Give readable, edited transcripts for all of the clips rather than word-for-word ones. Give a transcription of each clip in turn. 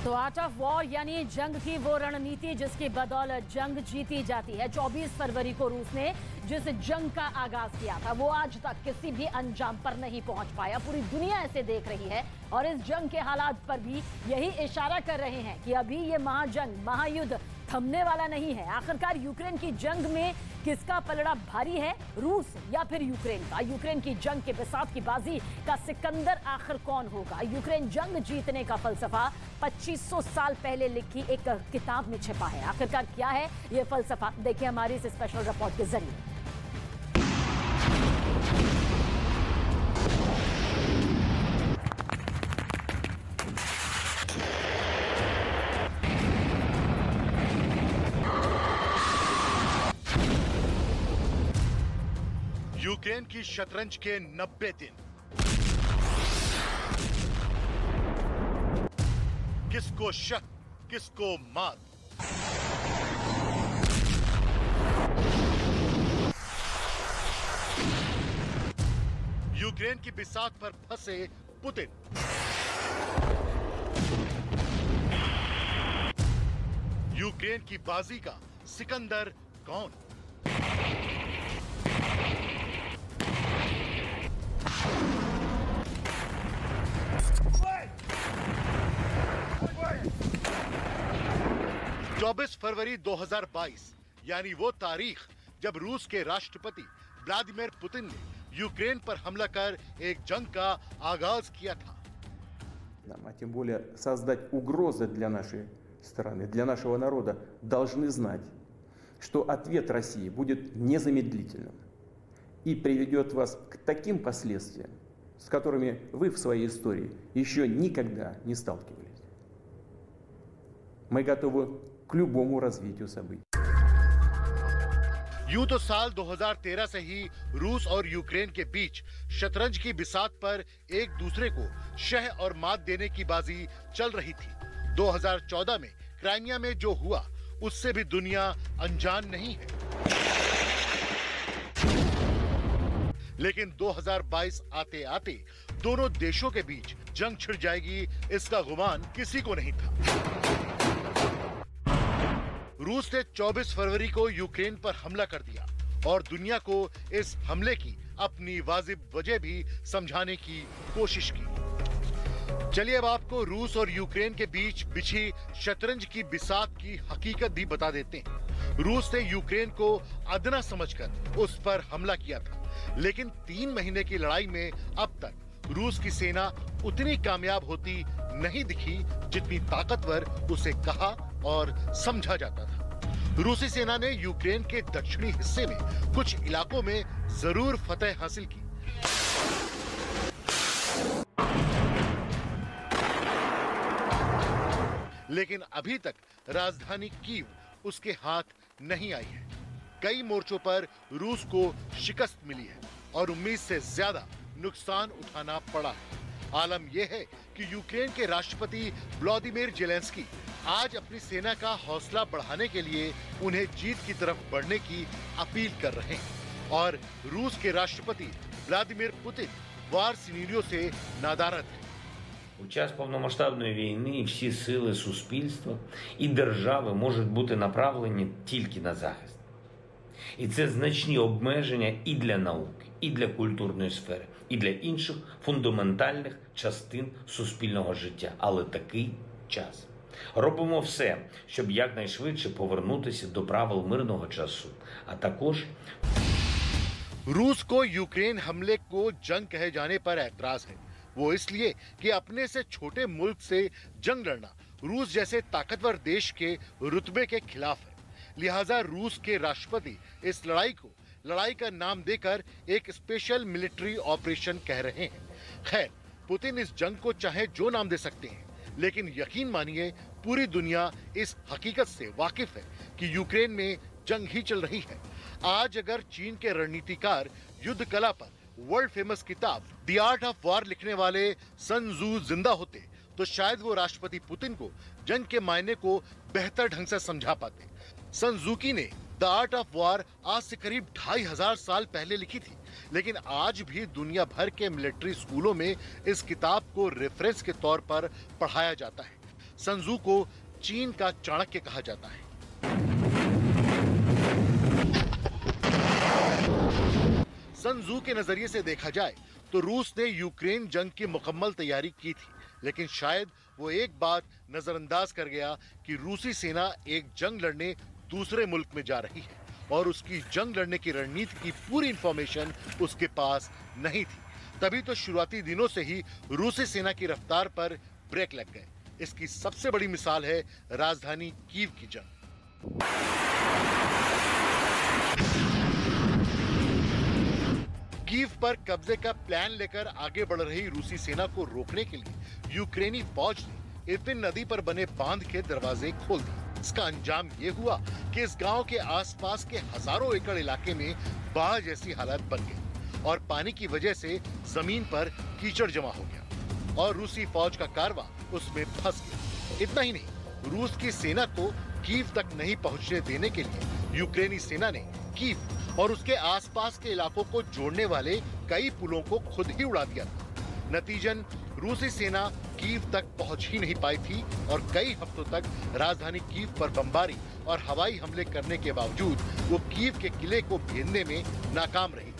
तो art of war यानी जंग की वो रणनीति जिसकी बदौलत जंग जीती जाती है। 24 फरवरी को रूस ने जिस जंग का आगाज किया था वो आज तक किसी भी अंजाम पर नहीं पहुंच पाया। पूरी दुनिया ऐसे देख रही है और इस जंग के हालात पर भी यही इशारा कर रहे हैं कि अभी ये महाजंग, महायुद्ध थमने वाला नहीं है। आखिरकार यूक्रेन की जंग में किसका पलड़ा भारी है, रूस या फिर यूक्रेन का? यूक्रेन की जंग के बिसात की बाजी का सिकंदर आखिर कौन होगा? यूक्रेन जंग जीतने का फलसफा 2500 साल पहले लिखी एक किताब में छिपा है। आखिरकार क्या है यह फलसफा, देखिए हमारी इस स्पेशल रिपोर्ट के जरिए। यूक्रेन की शतरंज के 90 दिन, किसको शक, किसको मात। यूक्रेन की बिसात पर फंसे पुतिन। यूक्रेन की बाजी का सिकंदर कौन? चौबीस फरवरी 2022 यानी वो तारीख जब रूस के राष्ट्रपति व्लादिमीर पुतिन ने यूक्रेन पर हमला कर एक जंग का आगाज किया था। А тем более создать угрозы для нашей страны, для нашего народа, должны знать, что ответ России будет незамедлительным и приведет вас к таким последствиям, с которыми вы в своей истории еще никогда не сталкивались. Мы готовы к любому развитию событий. यूं तो साल 2013 से ही रूस और यूक्रेन के बीच शतरंज की बिसात पर एक दूसरे को शह और मात देने की बाजी चल रही थी। 2014 में क्राइमिया में जो हुआ उससे भी दुनिया अनजान नहीं है। लेकिन 2022 आते आते दोनों देशों के बीच जंग छिड़ जाएगी इसका गुमान किसी को नहीं था। रूस ने 24 फरवरी को यूक्रेन पर हमला कर दिया और दुनिया को इस हमले की अपनी वाजिब वजह भी समझाने की कोशिश की। चलिए अब आपको रूस और यूक्रेन के बीच बिछी शतरंज की बिसात की हकीकत भी बता देते हैं। रूस ने यूक्रेन को अदना समझकर उस पर हमला किया था, लेकिन 3 महीने की लड़ाई में अब तक रूस की सेना उतनी कामयाब होती नहीं दिखी जितनी ताकतवर उसे कहा और समझा जाता था। रूसी सेना ने यूक्रेन के दक्षिणी हिस्से में कुछ इलाकों में जरूर फतह हासिल की, लेकिन अभी तक राजधानी कीव उसके हाथ नहीं आई है। कई मोर्चों पर रूस को शिकस्त मिली है और उम्मीद से ज्यादा नुकसान उठाना पड़ा है। आलम यह है कि यूक्रेन के राष्ट्रपति व्लादिमीर ज़ेलेंस्की आज अपनी सेना का हौसला बढ़ाने के लिए उन्हें जीत की तरफ बढ़ने की अपील कर रहे हैं और रूस के राष्ट्रपति व्लादिमीर पुतिन वार सिनेरियो से надарат है। У час повномасштабної війни всі сили суспільства і держави можуть бути направлені тільки на захист. І це значні обмеження і для науки, і для культурної сфери, і для інших фундаментальних частин суспільного життя. Але такий час. Робимо все, щоб якнайшвидше повернутися до правил мирного часу, а також रूस को यूक्रेन हमले को जंग कहे जाने पर ऐतराज है। वो इसलिए कि अपने से छोटे मुल्क से जंग लड़ना रूस जैसे ताकतवर देश के रुतबे के खिलाफ है। लिहाजा रूस के राष्ट्रपति इस लड़ाई को लड़ाई का नाम देकर एक स्पेशल मिलिट्री ऑपरेशन कह रहे हैं। खैर, पुतिन इस जंग को चाहे जो नाम दे सकते हैं, लेकिन यकीन मानिए पूरी दुनिया इस हकीकत से वाकिफ है कि यूक्रेन में जंग ही चल रही है। आज अगर चीन के रणनीतिकार युद्ध कला पर वर्ल्ड फेमस किताब द आर्ट ऑफ वॉर लिखने वाले सन त्सू जिंदा होते तो शायद वो राष्ट्रपति पुतिन को जंग के मायने को बेहतर ढंग से समझा पाते। सन त्सू ने द आर्ट ऑफ वॉर आज से करीब 2500 साल पहले लिखी थी, लेकिन आज भी दुनिया भर के मिलिट्री स्कूलों में इस किताब को रेफरेंस के तौर पर पढ़ाया जाता है। सन त्जू को चीन का चाणक्य कहा जाता है। सन त्जू के नजरिए से देखा जाए तो रूस ने यूक्रेन जंग की मुकम्मल तैयारी की थी, लेकिन शायद वो एक बात नजरअंदाज कर गया कि रूसी सेना एक जंग लड़ने दूसरे मुल्क में जा रही है और उसकी जंग लड़ने की रणनीति की पूरी इंफॉर्मेशन उसके पास नहीं थी। तभी तो शुरुआती दिनों से ही रूसी सेना की रफ्तार पर ब्रेक लग गए। इसकी सबसे बड़ी मिसाल है राजधानी कीव की जंग। कीव पर कब्जे का प्लान लेकर आगे बढ़ रही रूसी सेना को रोकने के लिए यूक्रेनी फौज ने इरपिन नदी पर बने बांध के दरवाजे खोल दिए। इसका अंजाम ये हुआ कि इस गांव के आसपास के हजारों एकड़ इलाके में बाढ़ जैसी हालत बन गई और पानी की वजह से जमीन पर कीचड़ जमा हो गया और रूसी फौज का कारवां उसमें फंस गया। इतना ही नहीं, रूस की सेना को कीव तक नहीं पहुंचने देने के लिए यूक्रेनी सेना ने कीव और उसके आसपास के इलाकों को जोड़ने वाले कई पुलों को खुद ही उड़ा दिया था। नतीजन रूसी सेना कीव तक पहुंच ही नहीं पाई थी और कई हफ्तों तक राजधानी कीव पर बमबारी और हवाई हमले करने के बावजूद वो कीव के किले को घेरने में नाकाम रही थी।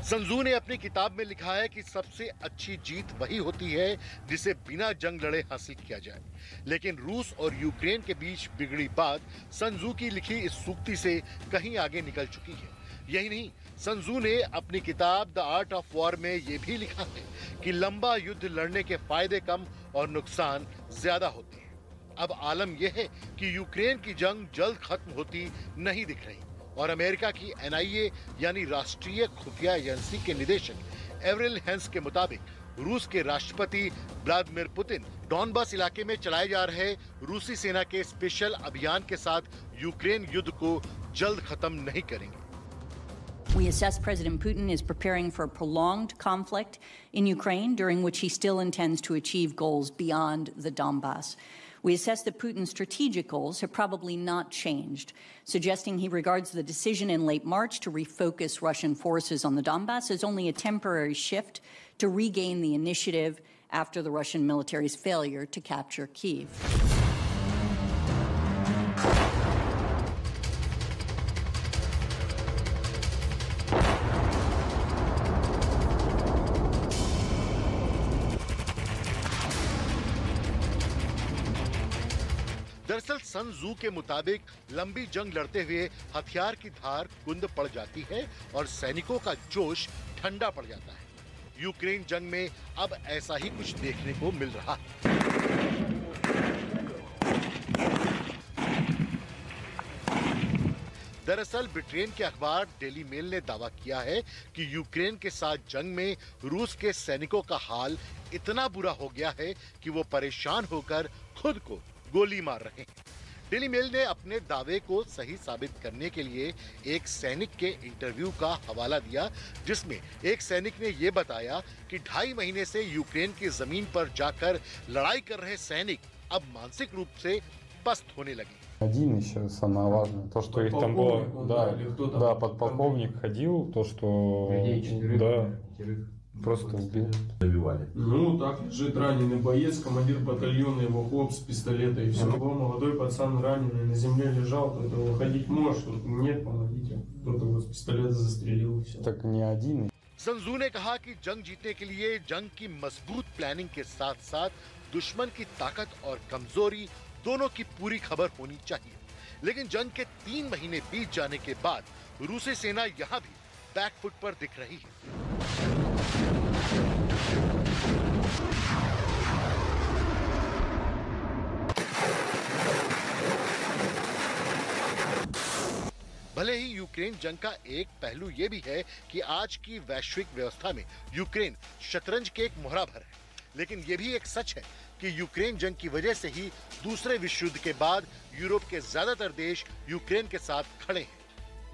सन त्जू ने अपनी किताब में लिखा है कि सबसे अच्छी जीत वही होती है जिसे बिना जंग लड़े हासिल किया जाए। लेकिन रूस और यूक्रेन के बीच बिगड़ी बात सन त्जू की लिखी इस सूक्ति से कहीं आगे निकल चुकी है। यही नहीं, सन त्जू ने अपनी किताब द आर्ट ऑफ वॉर में ये भी लिखा है कि लंबा युद्ध लड़ने के फायदे कम और नुकसान ज्यादा होते हैं। अब आलम यह है कि यूक्रेन की जंग जल्द खत्म होती नहीं दिख रही और अमेरिका की NIA यानी राष्ट्रीय खुफिया एजेंसी के निदेशक एवरिल हेंस के मुताबिक रूस के राष्ट्रपति व्लादिमीर पुतिन डॉनबास इलाके में चलाए जा रहे रूसी सेना के स्पेशल अभियान के साथ यूक्रेन युद्ध को जल्द खत्म नहीं करेंगे। We assess President Putin is preparing for a prolonged conflict in Ukraine, during which he still intends to achieve goals beyond the Donbass. We assess that Putin's strategic goals have probably not changed, suggesting he regards the decision in late March to refocus Russian forces on the Donbass as only a temporary shift to regain the initiative after the Russian military's failure to capture Kyiv. दरअसल सन त्जू के मुताबिक लंबी जंग लड़ते हुए हथियार की धार कुंद पड़ जाती है और सैनिकों का जोश ठंडा पड़ जाता है। यूक्रेन जंग में अब ऐसा ही कुछ देखने को मिल रहा है। दरअसल ब्रिटेन के अखबार डेली मेल ने दावा किया है कि यूक्रेन के साथ जंग में रूस के सैनिकों का हाल इतना बुरा हो गया है कि वो परेशान होकर खुद को गोली मार रहे हैं। डेली मेल ने अपने दावे को सही साबित करने के लिए एक सैनिक के इंटरव्यू का हवाला दिया, जिसमें एक सैनिक ने यह बताया कि 2.5 महीने से यूक्रेन की जमीन पर जाकर लड़ाई कर रहे सैनिक अब मानसिक रूप से पस्त होने लगे। Один еще самое важное, то, что их там было, да, подполковник ходил, то, что, да, просто убил. Добивали. Ну, так лежит раненый боец, командир батальона, его хлоп с пистолета, и все. Был молодой пацан раненый, на земле лежал, кто-то выходить может, нет, помогите. Кто-то его с пистолета застрелил, и все. Так не один. सन त्जू ने कहा कि जंग जीतने के लिए जंग की मजबूत प्लानिंग के साथ साथ दुश्मन की ताकत और कमजोरी दोनों की पूरी खबर होनी चाहिए। लेकिन जंग के 3 महीने बीत जाने के बाद रूसी सेना यहाँ भी बैकफुट पर दिख रही है। भले ही यूक्रेन जंग का एक पहलू ये भी है कि आज की वैश्विक व्यवस्था में यूक्रेन शतरंज के एक मोहरा भर है, लेकिन ये भी एक सच है कि यूक्रेन जंग की वजह से ही दूसरे विश्व युद्ध के बाद यूरोप के ज्यादातर देश यूक्रेन के साथ खड़े हैं।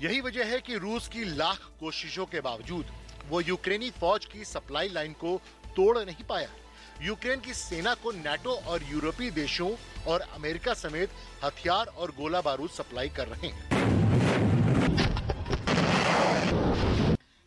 यही वजह है कि रूस की लाख कोशिशों के बावजूद वो यूक्रेनी फौज की सप्लाई लाइन को तोड़ नहीं पाया। यूक्रेन की सेना को नाटो और यूरोपीय देशों और अमेरिका समेत हथियार और गोला बारूद सप्लाई कर रहे हैं।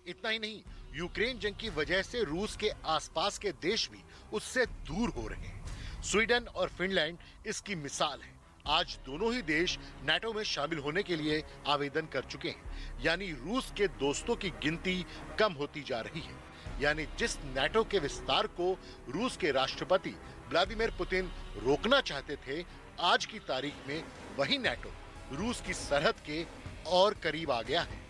इतना ही नहीं, यूक्रेन जंग की वजह से रूस के आसपास के देश भी उससे दूर हो रहे हैं। स्वीडन और फिनलैंड इसकी मिसाल है। आज दोनों ही देश नाटो में शामिल होने के लिए आवेदन कर चुके हैं, यानी रूस के दोस्तों की गिनती कम होती जा रही है। यानी जिस नाटो के विस्तार को रूस के राष्ट्रपति व्लादिमीर पुतिन रोकना चाहते थे, आज की तारीख में वही नाटो रूस की सरहद के और करीब आ गया है।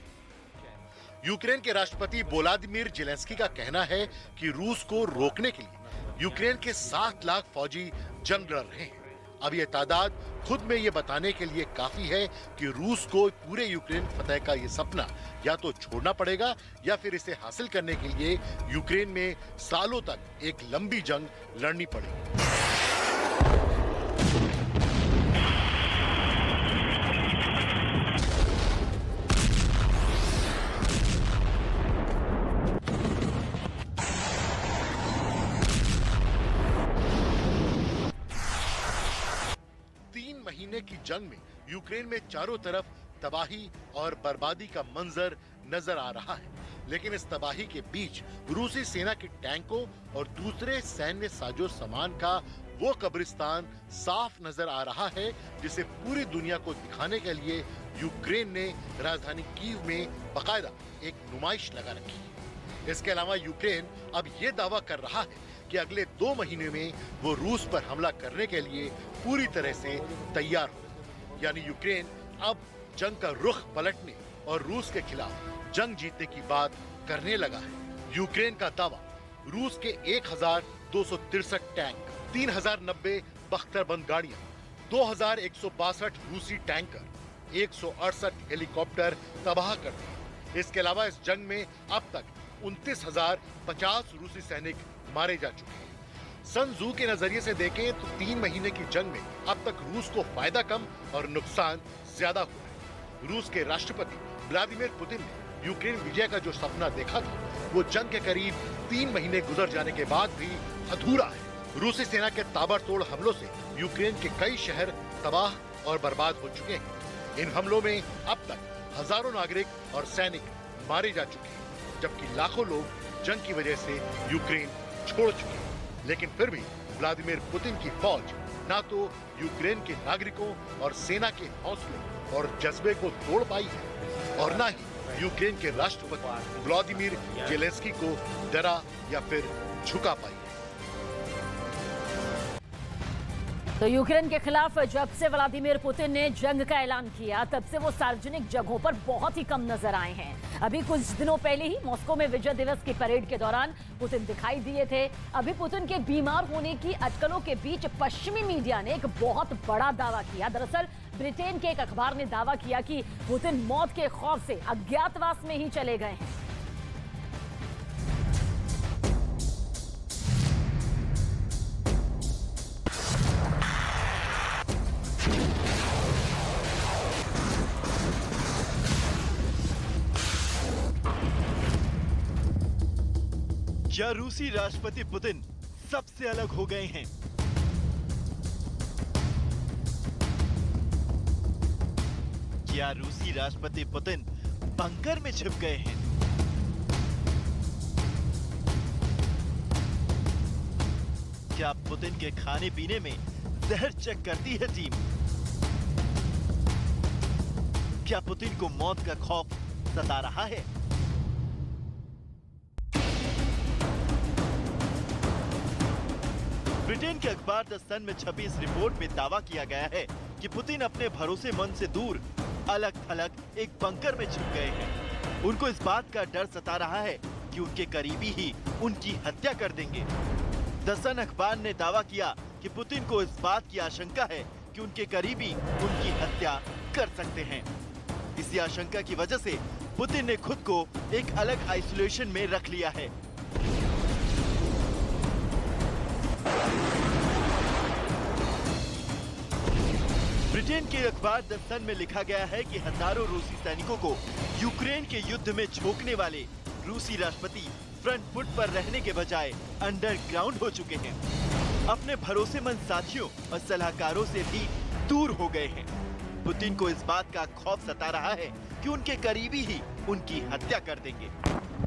यूक्रेन के राष्ट्रपति वोलोदिमीर ज़ेलेंस्की का कहना है कि रूस को रोकने के लिए यूक्रेन के 7 लाख फौजी जंग लड़ रहे हैं। अब यह तादाद खुद में यह बताने के लिए काफी है कि रूस को पूरे यूक्रेन फतह का यह सपना या तो छोड़ना पड़ेगा या फिर इसे हासिल करने के लिए यूक्रेन में सालों तक एक लंबी जंग लड़नी पड़ेगी। महीने की जंग में यूक्रेन में चारों तरफ तबाही और बर्बादी का मंजर नजर आ रहा है, लेकिन इस तबाही के बीच रूसी सेना के टैंकों और दूसरे सैन्य साजो सामान का वो कब्रिस्तान साफ नजर आ रहा है जिसे पूरी दुनिया को दिखाने के लिए यूक्रेन ने राजधानी कीव में बाकायदा एक नुमाइश लगा रखी है। इसके अलावा यूक्रेन अब ये दावा कर रहा है कि अगले 2 महीने में वो रूस पर हमला करने के लिए पूरी तरह से तैयार हो। यानी यूक्रेन अब जंग का रुख पलटने और रूस के खिलाफ जंग जीतने की बात करने लगा है। यूक्रेन का दावा, रूस के 1263 टैंक, 3090 बख्तरबंद गाड़ियां, 2162 रूसी टैंकर, 168 हेलीकॉप्टर तबाह कर दिए। इसके अलावा इस जंग में अब तक 29,050 रूसी सैनिक मारे जा चुके हैं। सन जू के नजरिए से देखें तो 3 महीने की जंग में अब तक रूस को फायदा कम और नुकसान ज्यादा हुआ है। रूस के राष्ट्रपति व्लादिमीर पुतिन ने यूक्रेन विजय का जो सपना देखा था, वो जंग के करीब 3 महीने गुजर जाने के बाद भी अधूरा है। रूसी सेना के ताबड़तोड़ हमलों से यूक्रेन के कई शहर तबाह और बर्बाद हो चुके हैं। इन हमलों में अब तक हजारों नागरिक और सैनिक मारे जा चुके हैं, जबकि लाखों लोग जंग की वजह से यूक्रेन छोड़ चुके हैं। लेकिन फिर भी व्लादिमीर पुतिन की फौज ना तो यूक्रेन के नागरिकों और सेना के हौसले और जज्बे को तोड़ पाई है और ना ही यूक्रेन के राष्ट्रपति व्लादिमीर ज़ेलेंस्की को डरा या फिर झुका पाई है। तो यूक्रेन के खिलाफ जब से व्लादिमीर पुतिन ने जंग का ऐलान किया, तब से वो सार्वजनिक जगहों पर बहुत ही कम नजर आए हैं। अभी कुछ दिनों पहले ही मॉस्को में विजय दिवस की परेड के दौरान पुतिन दिखाई दिए थे। अभी पुतिन के बीमार होने की अटकलों के बीच पश्चिमी मीडिया ने एक बहुत बड़ा दावा किया। दरअसल ब्रिटेन के एक अखबार ने दावा किया कि पुतिन मौत के खौफ से अज्ञातवास में ही चले गए हैं। क्या रूसी राष्ट्रपति पुतिन सबसे अलग हो गए हैं? क्या रूसी राष्ट्रपति पुतिन बंकर में छिप गए हैं? क्या पुतिन के खाने पीने में जहर चेक करती है टीम? क्या पुतिन को मौत का खौफ सता रहा है? ब्रिटेन के अखबार द सन में छपी इस रिपोर्ट में दावा किया गया है कि पुतिन अपने भरोसेमंद से दूर अलग थलग एक बंकर में छिप गए हैं। उनको इस बात का डर सता रहा है कि उनके करीबी ही उनकी हत्या कर देंगे। द सन अखबार ने दावा किया कि पुतिन को इस बात की आशंका है कि उनके करीबी उनकी हत्या कर सकते हैं। इसी आशंका की वजह से पुतिन ने खुद को एक अलग आइसोलेशन में रख लिया है। ब्रिटेन के अखबार द सन में लिखा गया है कि हजारों रूसी सैनिकों को यूक्रेन के युद्ध में झोंकने वाले रूसी राष्ट्रपति फ्रंट फुट पर रहने के बजाय अंडरग्राउंड हो चुके हैं। अपने भरोसेमंद साथियों और सलाहकारों से भी दूर हो गए हैं। पुतिन को इस बात का खौफ सता रहा है कि उनके करीबी ही उनकी हत्या कर देंगे।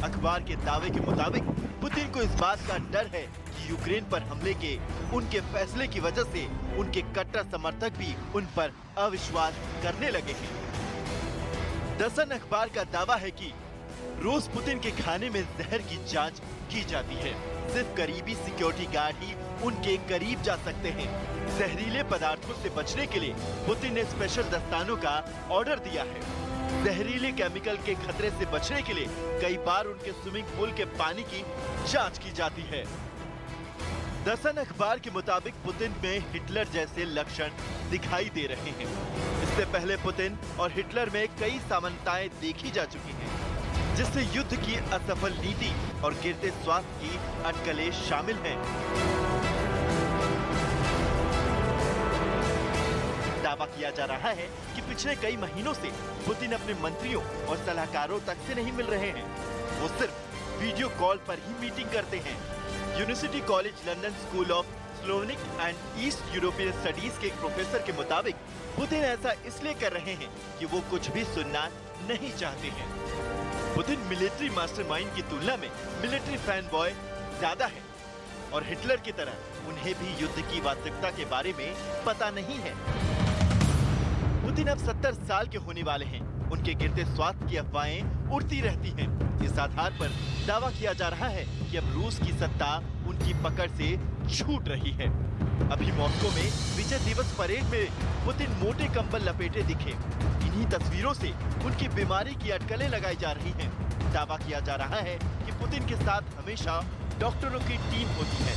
अखबार के दावे के मुताबिक पुतिन को इस बात का डर है कि यूक्रेन पर हमले के उनके फैसले की वजह से उनके कट्टर समर्थक भी उन पर अविश्वास करने लगे हैं। दसन अखबार का दावा है कि रोज पुतिन के खाने में जहर की जांच की जाती है। सिर्फ करीबी सिक्योरिटी गार्ड ही उनके करीब जा सकते हैं। जहरीले पदार्थों से बचने के लिए पुतिन ने स्पेशल दस्तानों का ऑर्डर दिया है। जहरीले केमिकल के खतरे से बचने के लिए कई बार उनके स्विमिंग पूल के पानी की जांच की जाती है। दसन अखबार के मुताबिक पुतिन में हिटलर जैसे लक्षण दिखाई दे रहे हैं। इससे पहले पुतिन और हिटलर में कई समानताएं देखी जा चुकी हैं, जिससे युद्ध की असफल नीति और गिरते स्वास्थ्य की अटकलें शामिल हैं। दावा किया जा रहा है कि पिछले कई महीनों से पुतिन अपने मंत्रियों और सलाहकारों तक से नहीं मिल रहे हैं। वो सिर्फ वीडियो कॉल पर ही मीटिंग करते हैं। University College London School of Slavonic and East European Studies के एक प्रोफेसर के मुताबिक पुतिन ऐसा इसलिए कर रहे हैं कि वो कुछ भी सुनना नहीं चाहते हैं। पुतिन मिलिट्री मास्टरमाइंड की तुलना में मिलिट्री फैन बॉय ज्यादा है और हिटलर की तरह उन्हें भी युद्ध की वास्तविकता के बारे में पता नहीं है। पुतिन अब 70 साल के होने वाले हैं। उनके गिरते स्वास्थ्य की अफवाहें उड़ती रहती हैं। इस आधार पर दावा किया जा रहा है कि अब रूस की सत्ता उनकी पकड़ से छूट रही है। अभी मॉस्को में विजय दिवस परेड में पुतिन मोटे कंबल लपेटे दिखे। इन्हीं तस्वीरों से उनकी बीमारी की अटकलें लगाई जा रही हैं। दावा किया जा रहा है कि पुतिन के साथ हमेशा डॉक्टरों की टीम होती है।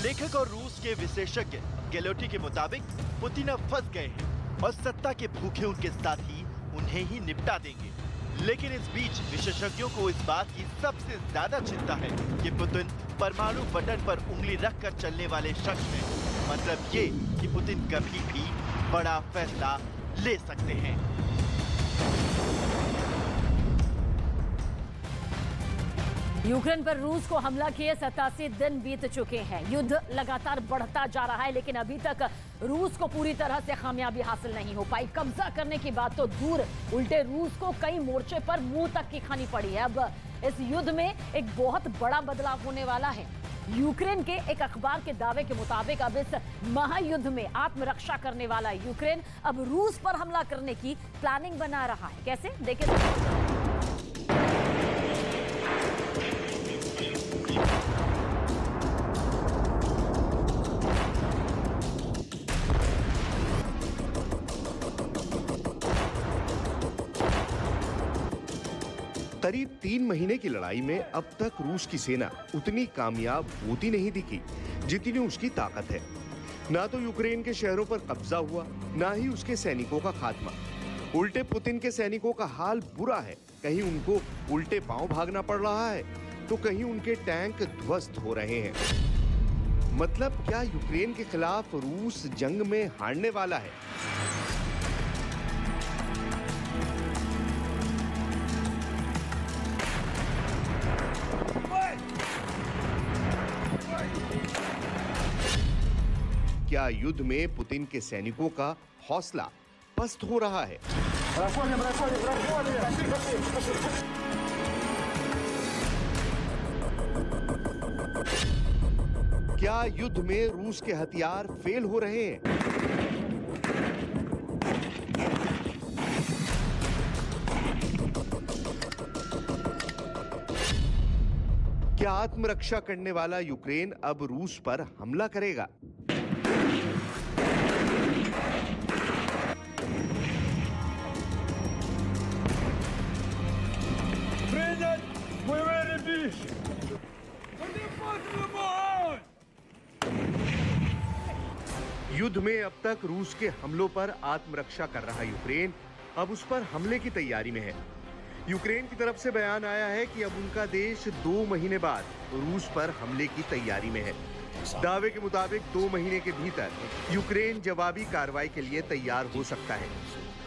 लेखक और रूस के विशेषज्ञ गैलोटी के मुताबिक पुतिन अब फंस गए हैं और सत्ता के भूखे उनके साथी उन्हें ही निपटा देंगे। लेकिन इस बीच विशेषज्ञों को इस बात की सबसे ज्यादा चिंता है कि पुतिन परमाणु बटन पर उंगली रखकर चलने वाले शख्स हैं। मतलब ये कि पुतिन कभी भी बड़ा फैसला ले सकते हैं। यूक्रेन पर रूस को हमला किए 87 दिन बीत चुके हैं। युद्ध लगातार बढ़ता जा रहा है, लेकिन अभी तक रूस को पूरी तरह से कामयाबी हासिल नहीं हो पाई। कब्जा करने की बात तो दूर, उल्टे रूस को कई मोर्चे पर मुंह तक की खानी पड़ी है। अब इस युद्ध में एक बहुत बड़ा बदलाव होने वाला है। यूक्रेन के एक अखबार के दावे के मुताबिक अब इस महायुद्ध में आत्मरक्षा करने वाला यूक्रेन अब रूस पर हमला करने की प्लानिंग बना रहा है। कैसे, देखिए। करीब 3 महीने की लड़ाई में अब तक रूस की सेना उतनी कामयाब होती नहीं दिखी जितनी उसकी ताकत है। ना तो यूक्रेन के शहरों पर कब्जा हुआ, ना ही उसके सैनिकों का खात्मा। उल्टे पुतिन के सैनिकों का हाल बुरा है। कहीं उनको उल्टे पांव भागना पड़ रहा है तो कहीं उनके टैंक ध्वस्त हो रहे हैं। मतलब क्या यूक्रेन के खिलाफ रूस जंग में हारने वाला है? क्या युद्ध में पुतिन के सैनिकों का हौसला पस्त हो रहा है? क्या युद्ध में रूस के हथियार फेल हो रहे हैं? क्या आत्मरक्षा करने वाला यूक्रेन अब रूस पर हमला करेगा? युद्ध में अब तक रूस के हमलों पर आत्मरक्षा कर रहा यूक्रेन अब उस पर हमले की तैयारी में है। यूक्रेन की तरफ से बयान आया है कि अब उनका देश 2 महीने बाद रूस पर हमले की तैयारी में है। दावे के मुताबिक 2 महीने के भीतर यूक्रेन जवाबी कार्रवाई के लिए तैयार हो सकता है।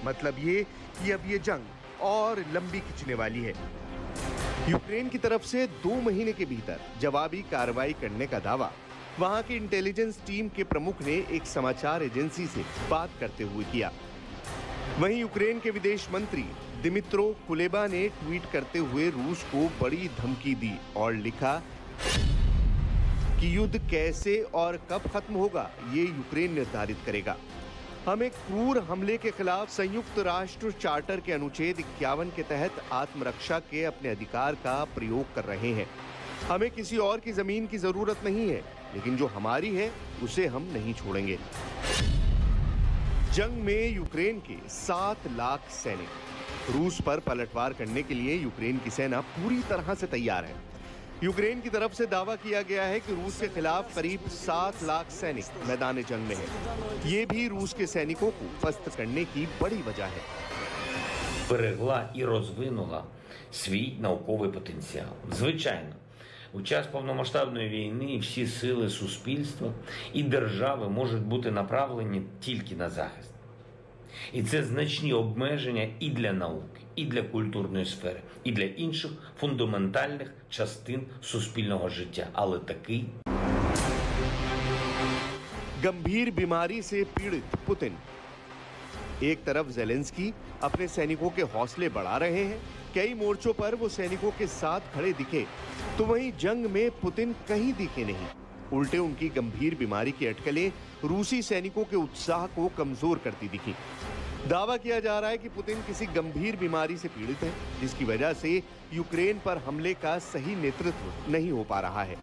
मतलब ये कि अब ये जंग और लंबी खिंचने वाली है। यूक्रेन की तरफ से 2 महीने के भीतर जवाबी कार्रवाई करने का दावा वहां की इंटेलिजेंस टीम के प्रमुख ने एक समाचार एजेंसी से बात करते हुए किया। वहीं यूक्रेन के विदेश मंत्री दिमित्रो कुलेबा ने ट्वीट करते हुए रूस को बड़ी धमकी दी और लिखा कि युद्ध कैसे और कब खत्म होगा ये यूक्रेन निर्धारित करेगा। हम एक क्रूर हमले के खिलाफ संयुक्त राष्ट्र चार्टर के अनुच्छेद 51 के तहत आत्मरक्षा के अपने अधिकार का प्रयोग कर रहे हैं। हमें किसी और की जमीन की जरूरत नहीं है, लेकिन जो हमारी है उसे हम नहीं छोड़ेंगे। जंग में यूक्रेन के 7 लाख सैनिक। रूस पर पलटवार करने के लिए यूक्रेन की सेना पूरी तरह से तैयार है। यूक्रेन की तरफ से दावा किया गया है कि रूस के खिलाफ करीब 7 लाख सैनिक मैदान जंग में हैं। ये भी रूस के सैनिकों को पस्त करने की बड़ी वजह है। Берегла і розвинула свій науковий потенціал. Звичайно, у час повномасштабної війни всі сили суспільства і держави можуть бути направлені тільки на захист. І це значні обмеження і для науки, і для культурної сфери, і для інших фундаментальних частин суспільного життя. Але такий गंभीर बीमारी से पीड़ित पुतिन। एक तरफ ज़ेलेंस्की अपने सैनिकों के हौसले बढ़ा रहे हैं, कई मोर्चों पर वो सैनिकों के साथ खड़े दिखे, तो वहीं जंग में पुतिन कहीं दिखे नहीं। उल्टे उनकी गंभीर बीमारी की अटकलें रूसी सैनिकों के उत्साह को कमजोर करती दिखी। दावा किया जा रहा है कि पुतिन किसी गंभीर बीमारी से पीड़ित है, जिसकी वजह से यूक्रेन पर हमले का सही नेतृत्व नहीं हो पा रहा है।